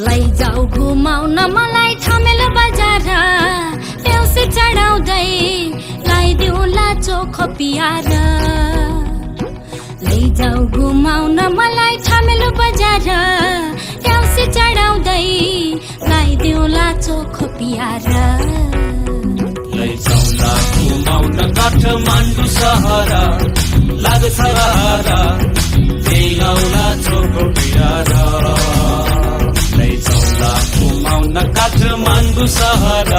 लैजाऊ घुमाउन मलाई थमेल बजार देउसी चढाउँदै लाइदिउला चोखो पियार लैजाऊ घुमाउन मलाई थमेल बजार देउसी चढाउँदै लाइदिउला चोखो पियार लैजाउला घुमाउन काठमाडौँ सहर लाग्छ रहर ल्याउला चोखो पियार लैजाउला घुमाउन काठमाडौँ सहर